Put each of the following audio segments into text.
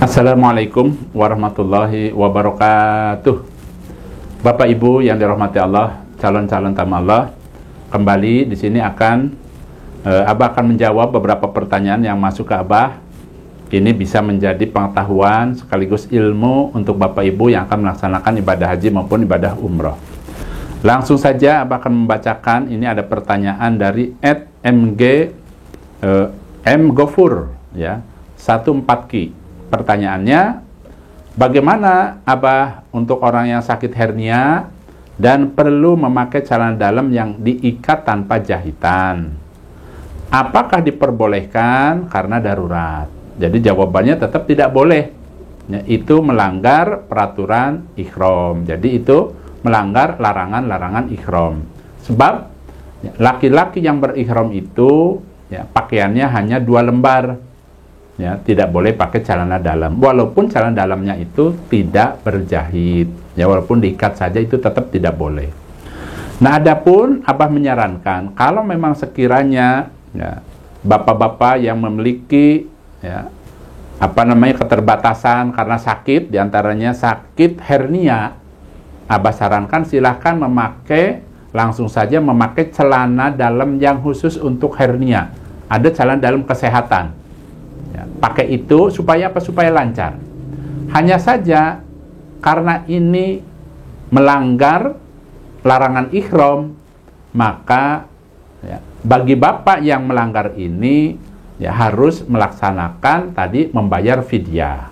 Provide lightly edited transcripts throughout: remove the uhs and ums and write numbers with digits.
Assalamualaikum warahmatullahi wabarakatuh. Bapak Ibu yang dirahmati Allah, calon-calon tamu Allah, kembali di sini Abah akan menjawab beberapa pertanyaan yang masuk ke Abah. Ini bisa menjadi pengetahuan sekaligus ilmu untuk Bapak Ibu yang akan melaksanakan ibadah haji maupun ibadah umroh. Langsung saja Abah akan membacakan. Ini ada pertanyaan dari @mgofur ya 14Ki. Pertanyaannya, bagaimana Abah untuk orang yang sakit hernia dan perlu memakai celana dalam yang diikat tanpa jahitan? Apakah diperbolehkan karena darurat? Jadi jawabannya tetap tidak boleh. Ya, itu melanggar peraturan ihram. Jadi itu melanggar larangan-larangan ihram. Sebab ya, laki-laki yang berihram itu ya, pakaiannya hanya 2 lembar. Ya, tidak boleh pakai celana dalam, walaupun celana dalamnya itu tidak berjahit, ya walaupun diikat saja itu tetap tidak boleh. Nah, adapun Abah menyarankan kalau memang sekiranya ya, bapak-bapak yang memiliki ya, keterbatasan karena sakit, diantaranya sakit hernia, Abah sarankan silahkan langsung saja memakai celana dalam yang khusus untuk hernia. Ada celana dalam kesehatan. Ya, pakai itu supaya apa? Supaya lancar. Hanya saja karena ini melanggar larangan ihram, maka ya, bagi bapak yang melanggar ini ya harus melaksanakan tadi membayar fidyah.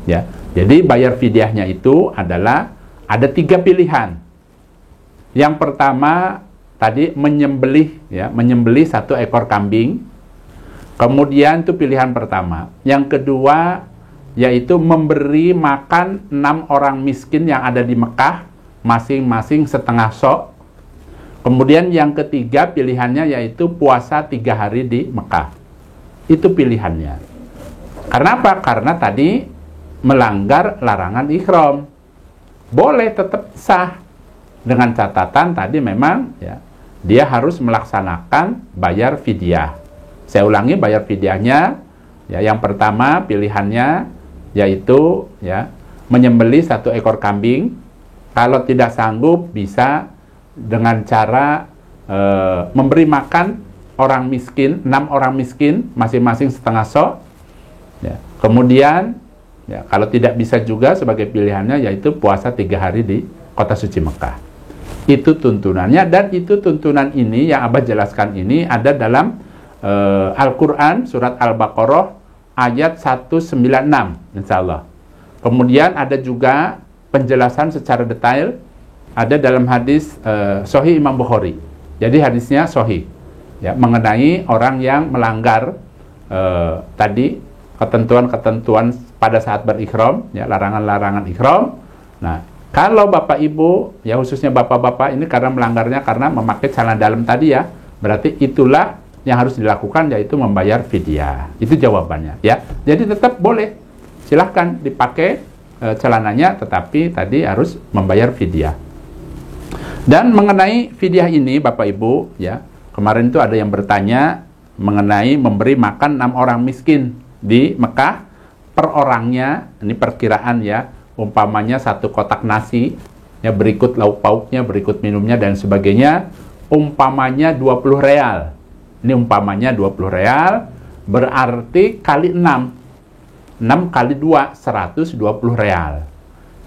Ya, jadi bayar fidyahnya itu adalah ada 3 pilihan. Yang pertama tadi menyembelih 1 ekor kambing. Kemudian itu pilihan pertama. Yang kedua yaitu memberi makan 6 orang miskin yang ada di Mekah, masing-masing setengah sok. Kemudian yang ketiga pilihannya yaitu puasa 3 hari di Mekah. Itu pilihannya. Karena apa? Karena tadi melanggar larangan ihram. Boleh tetap sah, dengan catatan tadi memang ya, dia harus melaksanakan bayar fidyah. Saya ulangi, bayar fidyahnya ya, yang pertama pilihannya yaitu ya menyembelih 1 ekor kambing. Kalau tidak sanggup bisa dengan cara memberi makan orang miskin, 6 orang miskin masing-masing setengah sok ya. Kemudian ya, kalau tidak bisa juga sebagai pilihannya yaitu puasa 3 hari di kota suci Mekah. Itu tuntunannya, dan itu tuntunan ini yang Abah jelaskan ini ada dalam Al-Quran surat Al-Baqarah ayat 196 insya Allah. Kemudian ada juga penjelasan secara detail ada dalam hadis Sahih Imam Bukhari. Jadi hadisnya sahih ya, mengenai orang yang melanggar tadi ketentuan-ketentuan pada saat berihram ya, larangan-larangan ihram. Nah, kalau Bapak Ibu ya, khususnya bapak-bapak ini karena melanggarnya karena memakai celana dalam tadi ya, berarti itulah yang harus dilakukan yaitu membayar fidyah. Itu jawabannya ya. Jadi tetap boleh, silahkan dipakai celananya, tetapi tadi harus membayar fidyah. Dan mengenai fidyah ini Bapak Ibu ya, kemarin itu ada yang bertanya mengenai memberi makan 6 orang miskin di Mekah per orangnya. Ini perkiraan ya, umpamanya 1 kotak nasi ya, berikut lauk pauknya, berikut minumnya dan sebagainya, umpamanya 20 real. Ini umpamanya 20 real, berarti kali 6. 6 kali 2, 120 real.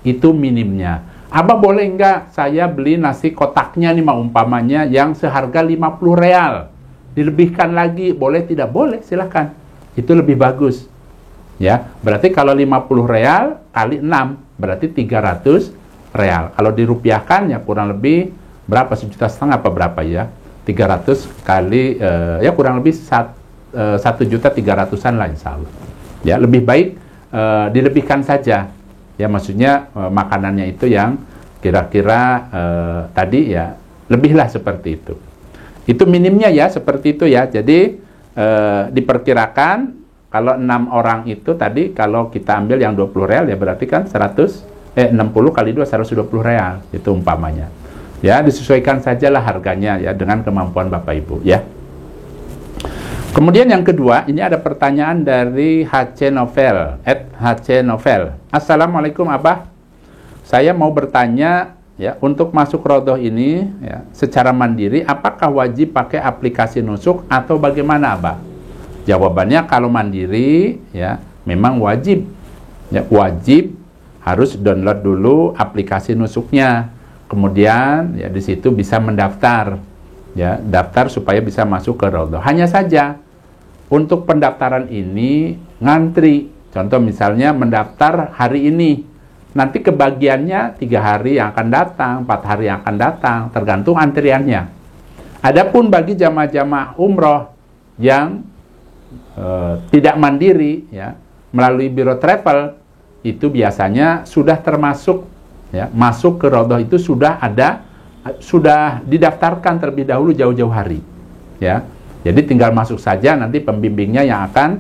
Itu minimnya. Abah boleh enggak saya beli nasi kotaknya nih, umpamanya yang seharga 50 real. Dilebihkan lagi, boleh tidak? Boleh, silahkan. Itu lebih bagus. Ya, berarti kalau 50 real kali 6, berarti 300 real. Kalau dirupiahkan ya kurang lebih berapa? 1,5 juta apa berapa ya? 300 kali ya kurang lebih 1.300.000-an lah insya Allah. Ya, lebih baik dilebihkan saja. Ya, maksudnya makanannya itu yang kira-kira tadi ya lebihlah seperti itu. Itu minimnya ya seperti itu ya. Jadi diperkirakan kalau 6 orang itu tadi kalau kita ambil yang 20 real ya berarti kan 60 kali 2 120 real itu umpamanya. Ya, disesuaikan sajalah harganya ya dengan kemampuan Bapak Ibu ya. Kemudian yang kedua, ini ada pertanyaan dari HC Novel, @HC Novel. Assalamualaikum Abah, saya mau bertanya ya, untuk masuk rodoh ini ya, secara mandiri, apakah wajib pakai aplikasi nusuk atau bagaimana Abah? Jawabannya kalau mandiri ya memang wajib ya, wajib harus download dulu aplikasi nusuknya, kemudian ya di situ bisa mendaftar ya, daftar supaya bisa masuk ke rodoh. Hanya saja untuk pendaftaran ini ngantri, contoh misalnya mendaftar hari ini, nanti kebagiannya 3 hari yang akan datang, 4 hari yang akan datang, tergantung antriannya. Adapun bagi jamaah-jamaah umroh yang tidak mandiri ya, melalui biro travel, itu biasanya sudah termasuk ya, masuk ke rodoh itu sudah didaftarkan terlebih dahulu jauh-jauh hari ya. Jadi tinggal masuk saja, nanti pembimbingnya yang akan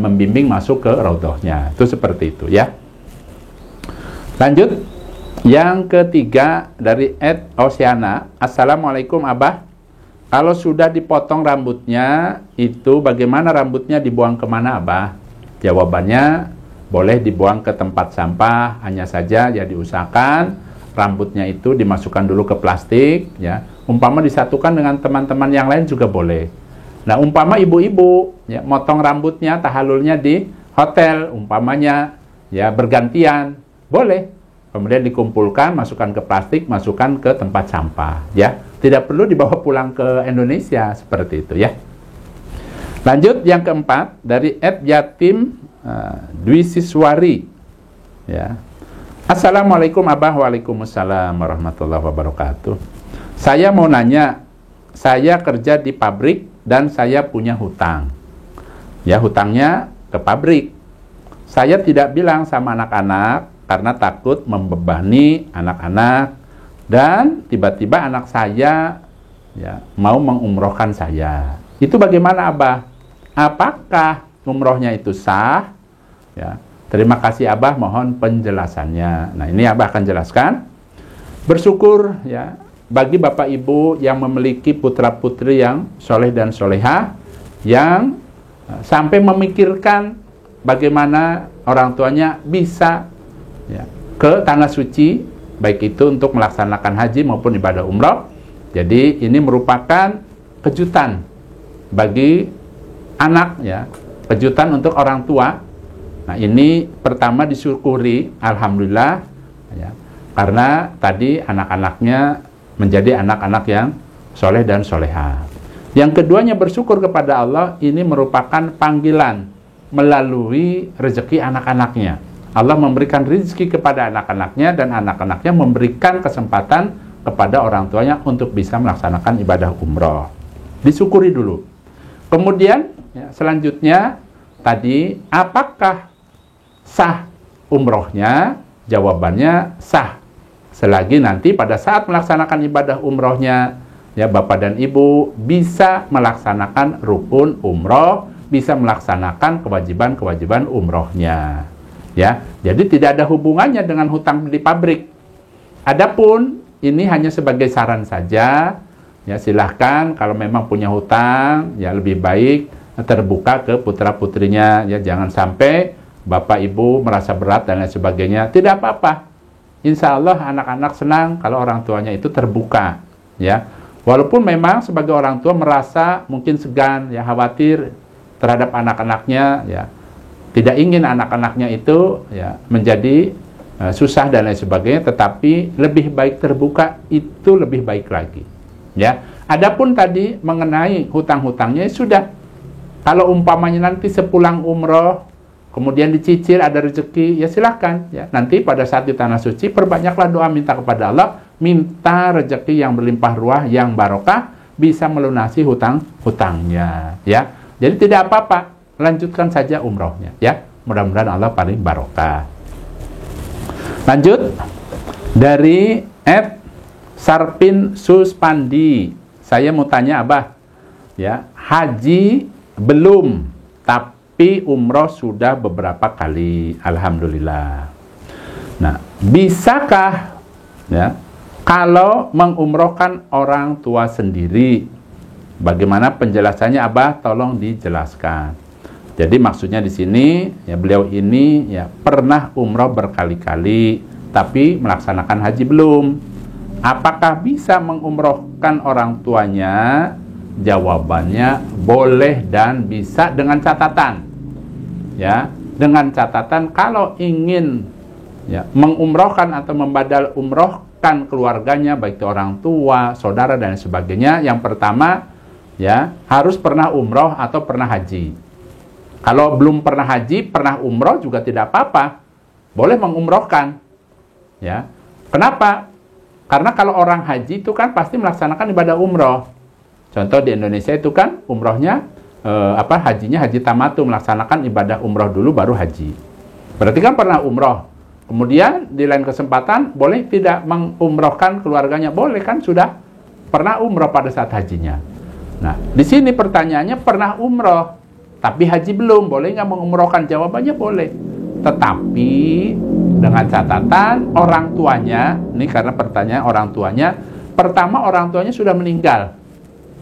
membimbing masuk ke rodohnya. Itu seperti itu ya. Lanjut, yang ketiga dari @Oceana. Assalamualaikum Abah, kalau sudah dipotong rambutnya, itu bagaimana rambutnya dibuang kemana Abah? Jawabannya, boleh dibuang ke tempat sampah, hanya saja ya diusahakan rambutnya itu dimasukkan dulu ke plastik ya. Umpama disatukan dengan teman-teman yang lain juga boleh. Nah, umpama ibu-ibu ya, motong rambutnya, tahallulnya di hotel, umpamanya ya bergantian, boleh. Kemudian dikumpulkan, masukkan ke plastik, masukkan ke tempat sampah ya. Tidak perlu dibawa pulang ke Indonesia seperti itu ya. Lanjut yang keempat dari @Yatim Dwi Siswari ya. Assalamualaikum Abah. Waalaikumsalam warahmatullahi wabarakatuh. Saya mau nanya, saya kerja di pabrik dan saya punya hutang. Ya, hutangnya ke pabrik. Saya tidak bilang sama anak-anak karena takut membebani anak-anak, dan tiba-tiba anak saya ya mau mengumrohkan saya. Itu bagaimana Abah? Apakah umrohnya itu sah? Ya, terima kasih Abah, mohon penjelasannya. Nah, ini Abah akan jelaskan. Bersyukur ya bagi Bapak Ibu yang memiliki putra-putri yang soleh dan solehah, yang sampai memikirkan bagaimana orang tuanya bisa ya, ke tanah suci, baik itu untuk melaksanakan haji maupun ibadah umroh. Jadi ini merupakan kejutan bagi anak ya, kejutan untuk orang tua. Nah, ini pertama disyukuri, alhamdulillah ya, karena tadi anak-anaknya menjadi anak-anak yang soleh dan soleha. Yang keduanya bersyukur kepada Allah, ini merupakan panggilan melalui rezeki anak-anaknya. Allah memberikan rezeki kepada anak-anaknya, dan anak-anaknya memberikan kesempatan kepada orang tuanya untuk bisa melaksanakan ibadah umroh. Disyukuri dulu. Kemudian ya, selanjutnya tadi, apakah sah umrohnya? Jawabannya sah. Selagi nanti pada saat melaksanakan ibadah umrohnya, ya Bapak dan Ibu bisa melaksanakan rukun umroh, bisa melaksanakan kewajiban-kewajiban umrohnya. Ya, jadi tidak ada hubungannya dengan hutang di pabrik. Adapun ini hanya sebagai saran saja. Ya, silahkan kalau memang punya hutang, ya lebih baik terbuka ke putra-putrinya. Ya, jangan sampai Bapak Ibu merasa berat dan lain sebagainya. Tidak apa-apa. Insya Allah anak-anak senang kalau orang tuanya itu terbuka, ya. Walaupun memang sebagai orang tua merasa mungkin segan, ya khawatir terhadap anak-anaknya, ya. Tidak ingin anak-anaknya itu ya menjadi susah dan lain sebagainya, tetapi lebih baik terbuka, itu lebih baik lagi, ya. Adapun tadi mengenai hutang-hutangnya sudah, kalau umpamanya nanti sepulang umroh kemudian dicicil, ada rezeki, ya silahkan ya. Nanti pada saat di tanah suci, perbanyaklah doa minta kepada Allah, minta rezeki yang berlimpah ruah, yang barokah, bisa melunasi hutang-hutangnya ya. Jadi tidak apa-apa, lanjutkan saja umrohnya ya. Mudah-mudahan Allah paling barokah. Lanjut dari @Sarpin Suspandi. Saya mau tanya Abah ya, haji belum, tapi umroh sudah beberapa kali, alhamdulillah. Nah, bisakah ya kalau mengumrohkan orang tua sendiri Bagaimana penjelasannya Abah? Tolong dijelaskan. Jadi maksudnya di sini ya, beliau ini ya pernah umroh berkali-kali tapi melaksanakan haji belum. Apakah bisa mengumrohkan orang tuanya? Jawabannya boleh dan bisa dengan catatan. Ya, dengan catatan kalau ingin ya mengumrohkan atau membadal umrohkan keluarganya, baik itu orang tua, saudara dan sebagainya, yang pertama ya harus pernah umroh atau pernah haji. Kalau belum pernah haji, pernah umroh juga tidak apa-apa, boleh mengumrohkan. Ya, kenapa? Karena kalau orang haji itu kan pasti melaksanakan ibadah umroh. Contoh di Indonesia itu kan umrohnya hajinya haji tamatu, melaksanakan ibadah umroh dulu baru haji. Berarti kan pernah umroh. Kemudian di lain kesempatan boleh tidak mengumrohkan keluarganya, boleh kan sudah pernah umroh pada saat hajinya. Nah, di sini pertanyaannya pernah umroh tapi haji belum, boleh nggak mengumrohkan? Jawabannya boleh. Tetapi dengan catatan orang tuanya, ini karena pertanyaan orang tuanya, pertama orang tuanya sudah meninggal,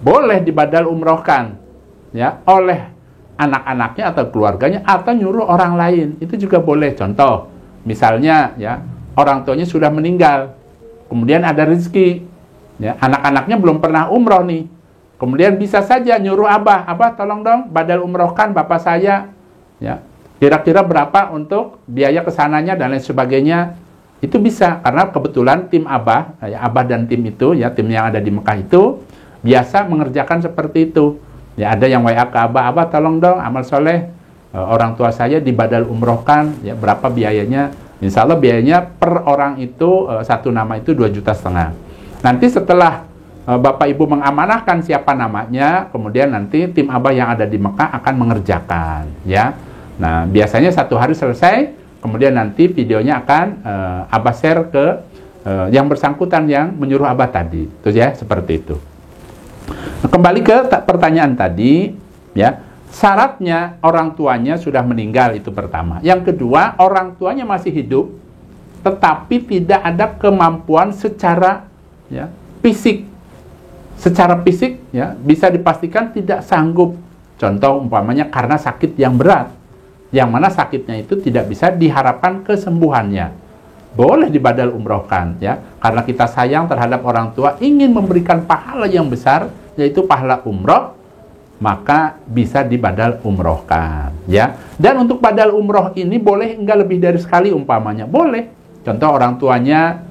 boleh dibadal umrohkan ya oleh anak-anaknya atau keluarganya atau nyuruh orang lain, itu juga boleh. Contoh, misalnya ya orang tuanya sudah meninggal, kemudian ada rezeki, ya anak-anaknya belum pernah umroh nih, kemudian bisa saja nyuruh abah tolong dong badal umrohkan bapak saya, ya kira-kira berapa untuk biaya kesananya dan lain sebagainya. Itu bisa, karena kebetulan tim abah, ya abah dan tim itu, ya tim yang ada di Mekah itu biasa mengerjakan seperti itu. Ya ada yang WA ke abah tolong dong amal soleh orang tua saya dibadal umrohkan, ya berapa biayanya? Insya Allah biayanya per orang itu satu nama itu 2,5 juta. Nanti setelah bapak ibu mengamanahkan siapa namanya, kemudian nanti tim abah yang ada di Mekah akan mengerjakan, ya. Nah biasanya 1 hari selesai, kemudian nanti videonya akan abah share ke yang bersangkutan yang menyuruh abah tadi, itu ya, seperti itu. Nah, kembali ke pertanyaan tadi, ya syaratnya orang tuanya sudah meninggal, itu pertama. Yang kedua, orang tuanya masih hidup tetapi tidak ada kemampuan secara ya fisik. Secara fisik ya bisa dipastikan tidak sanggup. Contoh umpamanya karena sakit yang berat, yang mana sakitnya itu tidak bisa diharapkan kesembuhannya, boleh dibadal umrohkan ya, karena kita sayang terhadap orang tua, ingin memberikan pahala yang besar yaitu pahala umroh, maka bisa dibadal umrohkan ya. Dan untuk badal umroh ini boleh enggak lebih dari sekali umpamanya, boleh. Contoh orang tuanya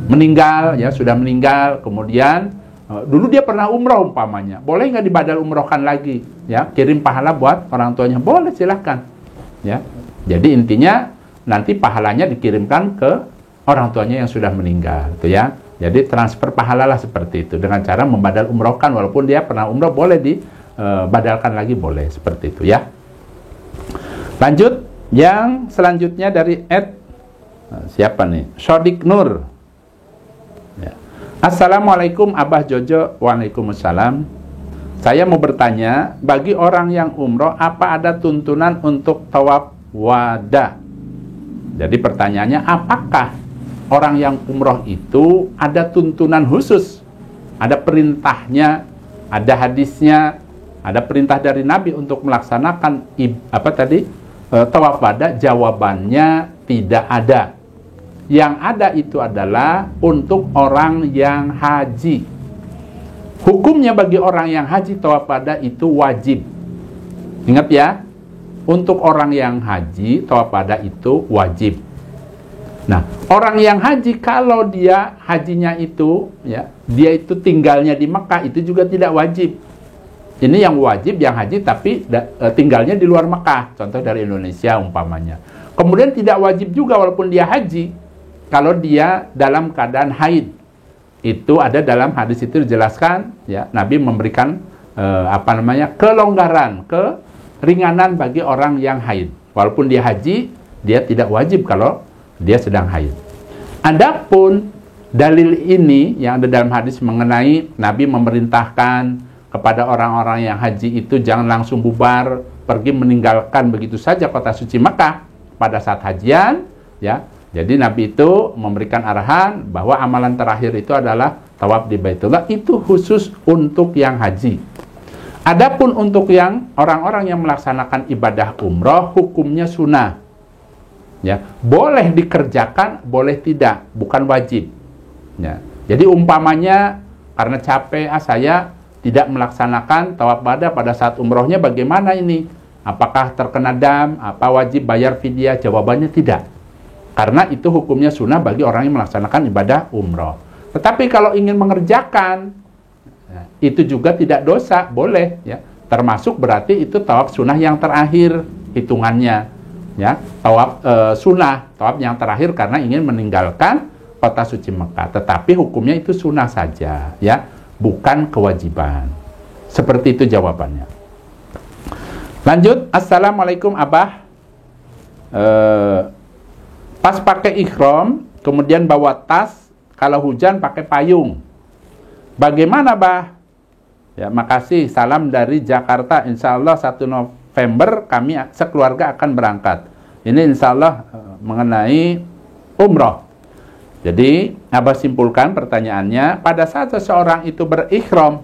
meninggal ya, sudah meninggal, kemudian dulu dia pernah umroh umpamanya, boleh nggak dibadal umrohkan lagi ya, kirim pahala buat orang tuanya, boleh, silahkan ya. Jadi intinya nanti pahalanya dikirimkan ke orang tuanya yang sudah meninggal itu ya. Jadi transfer pahala lah seperti itu, dengan cara membadal umrohkan, walaupun dia pernah umroh boleh dibadalkan lagi, boleh seperti itu ya. Lanjut yang selanjutnya dari siapa nih, Sodik Nur ya. Assalamualaikum Abah Jojo. Waalaikumsalam. Saya mau bertanya, bagi orang yang umroh apa ada tuntunan untuk tawaf wada? Jadi pertanyaannya, apakah orang yang umroh itu ada tuntunan khusus, ada perintahnya, ada hadisnya, ada perintah dari Nabi untuk melaksanakan tawaf wada? Jawabannya tidak ada. Yang ada itu adalah untuk orang yang haji. Hukumnya bagi orang yang haji tawaf wada itu wajib. Ingat ya, untuk orang yang haji tawaf wada itu wajib. Nah, orang yang haji kalau dia hajinya itu ya, dia itu tinggalnya di Mekah, itu juga tidak wajib. Ini yang wajib yang haji tapi tinggalnya di luar Mekah, contoh dari Indonesia umpamanya. Kemudian tidak wajib juga walaupun dia haji kalau dia dalam keadaan haid. Itu ada dalam hadis itu dijelaskan ya, Nabi memberikan kelonggaran, keringanan bagi orang yang haid. Walaupun dia haji, dia tidak wajib kalau dia sedang haid. Adapun dalil ini yang ada dalam hadis mengenai Nabi memerintahkan kepada orang-orang yang haji itu jangan langsung bubar, pergi meninggalkan begitu saja kota suci Makkah pada saat hajian ya. Jadi Nabi itu memberikan arahan bahwa amalan terakhir itu adalah tawaf di Baitullah itu khusus untuk yang haji. Adapun untuk yang orang-orang yang melaksanakan ibadah umroh, hukumnya sunnah. Ya, boleh dikerjakan, boleh tidak, bukan wajib. Ya. Jadi umpamanya karena capek, saya tidak melaksanakan tawaf wada pada saat umrohnya, bagaimana ini? Apakah terkena dam? Apa wajib bayar fidyah? Jawabannya tidak. Karena itu hukumnya sunnah bagi orang yang melaksanakan ibadah umroh. Tetapi kalau ingin mengerjakan, itu juga tidak dosa, boleh. Ya. Termasuk berarti itu tawaf sunnah yang terakhir hitungannya. Ya, tawaf sunnah, tawaf yang terakhir karena ingin meninggalkan kota suci Mekah. Tetapi hukumnya itu sunnah saja, ya, bukan kewajiban. Seperti itu jawabannya. Lanjut, Assalamualaikum Abah. Pas pakai ihram, kemudian bawa tas, kalau hujan pakai payung. Bagaimana, Bah? Ya, makasih. Salam dari Jakarta. Insya Allah 1 November kami sekeluarga akan berangkat. Ini insya Allah mengenai umroh. Jadi, Abah simpulkan pertanyaannya, pada saat seseorang itu berikhram,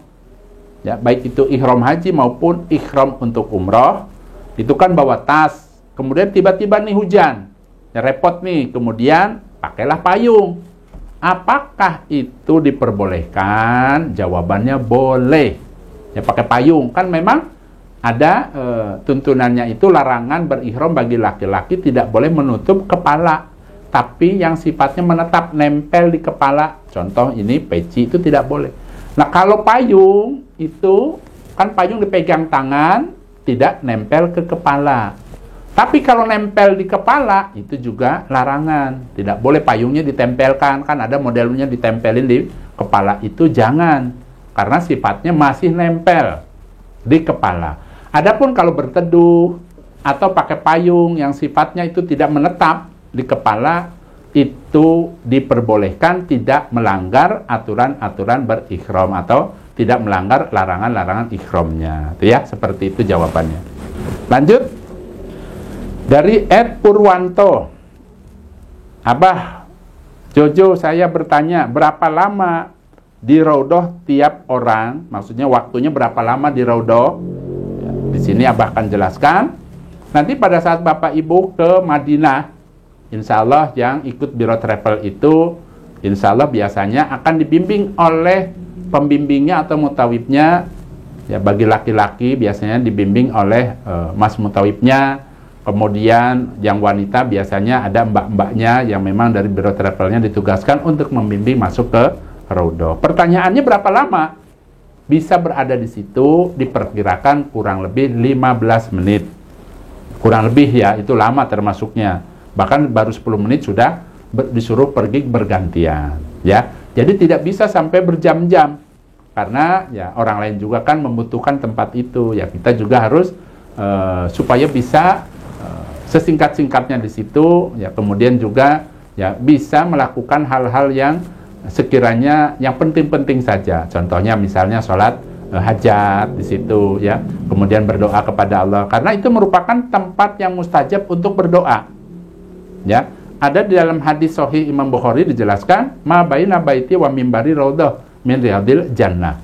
ya, baik itu ihram haji maupun ihram untuk umroh, itu kan bawa tas, kemudian tiba-tiba nih hujan, ya, repot nih, kemudian pakailah payung. Apakah itu diperbolehkan? Jawabannya boleh. Ya, pakai payung, kan memang ada tuntunannya itu larangan berihram bagi laki-laki tidak boleh menutup kepala, tapi yang sifatnya menetap nempel di kepala. Contoh ini peci itu tidak boleh. Nah, kalau payung itu kan payung dipegang tangan, tidak nempel ke kepala. Tapi kalau nempel di kepala itu juga larangan. Tidak boleh payungnya ditempelkan, kan ada modelnya ditempelin di kepala, itu jangan. Karena sifatnya masih nempel di kepala. Adapun kalau berteduh atau pakai payung yang sifatnya itu tidak menetap di kepala, itu diperbolehkan, tidak melanggar aturan-aturan berikhram atau tidak melanggar larangan-larangan ikhramnya. Itu ya, seperti itu jawabannya. Lanjut. Dari Ed Purwanto. Abah, Jojo, saya bertanya, berapa lama di Raudhah tiap orang? Maksudnya waktunya berapa lama di Raudhah? Ya, di sini Abah akan jelaskan. Nanti pada saat Bapak Ibu ke Madinah, insya Allah yang ikut Biro Travel itu, insya Allah biasanya akan dibimbing oleh pembimbingnya atau mutawibnya. Ya, bagi laki-laki biasanya dibimbing oleh mas mutawibnya. Kemudian yang wanita biasanya ada mbak-mbaknya yang memang dari Biro Travelnya ditugaskan untuk membimbing masuk ke Raudhah. Pertanyaannya berapa lama bisa berada di situ? Diperkirakan kurang lebih 15 menit. Kurang lebih ya, itu lama termasuknya. Bahkan baru 10 menit sudah disuruh pergi bergantian, ya. Jadi tidak bisa sampai berjam-jam. Karena ya orang lain juga kan membutuhkan tempat itu. Ya, kita juga harus supaya bisa sesingkat-singkatnya di situ, ya, kemudian juga ya bisa melakukan hal-hal yang sekiranya yang penting-penting saja. Contohnya misalnya sholat hajat di situ, ya, kemudian berdoa kepada Allah, karena itu merupakan tempat yang mustajab untuk berdoa. Ya, ada di dalam hadis sahih Imam Bukhari dijelaskan, ma baina baiti wa mimbari raudhah min riyadil jannah.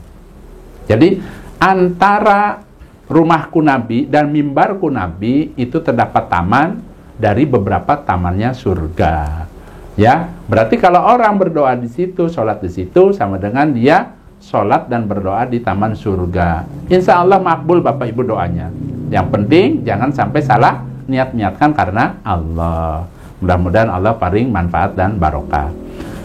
Jadi antara rumahku Nabi dan mimbarku Nabi itu terdapat taman dari beberapa tamannya surga. Ya, berarti kalau orang berdoa di situ, sholat di situ, sama dengan dia sholat dan berdoa di taman surga. Insya Allah makbul Bapak Ibu doanya. Yang penting jangan sampai salah niat-niatkan karena Allah. Mudah-mudahan Allah paling manfaat dan barokah.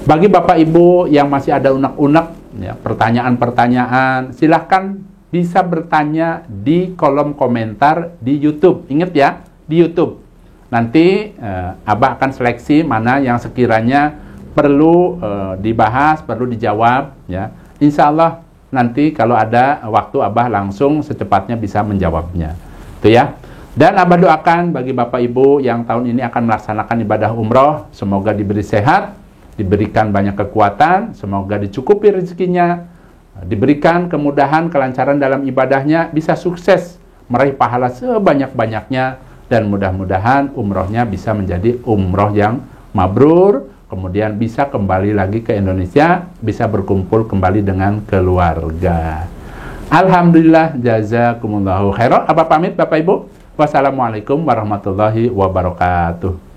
Bagi Bapak Ibu yang masih ada unek-unek, ya, pertanyaan-pertanyaan, silahkan bisa bertanya di kolom komentar di YouTube. Ingat ya, di YouTube. Nanti Abah akan seleksi mana yang sekiranya perlu dibahas, perlu dijawab. Ya, insya Allah nanti kalau ada waktu Abah langsung secepatnya bisa menjawabnya. Itu ya. Dan Abah doakan bagi Bapak Ibu yang tahun ini akan melaksanakan ibadah umroh, semoga diberi sehat, diberikan banyak kekuatan, semoga dicukupi rezekinya, diberikan kemudahan, kelancaran dalam ibadahnya, bisa sukses meraih pahala sebanyak-banyaknya, dan mudah-mudahan umrohnya bisa menjadi umroh yang mabrur, kemudian bisa kembali lagi ke Indonesia, bisa berkumpul kembali dengan keluarga. Alhamdulillah, jazakumullahu khairan. Apa pamit Bapak Ibu? Wassalamualaikum warahmatullahi wabarakatuh.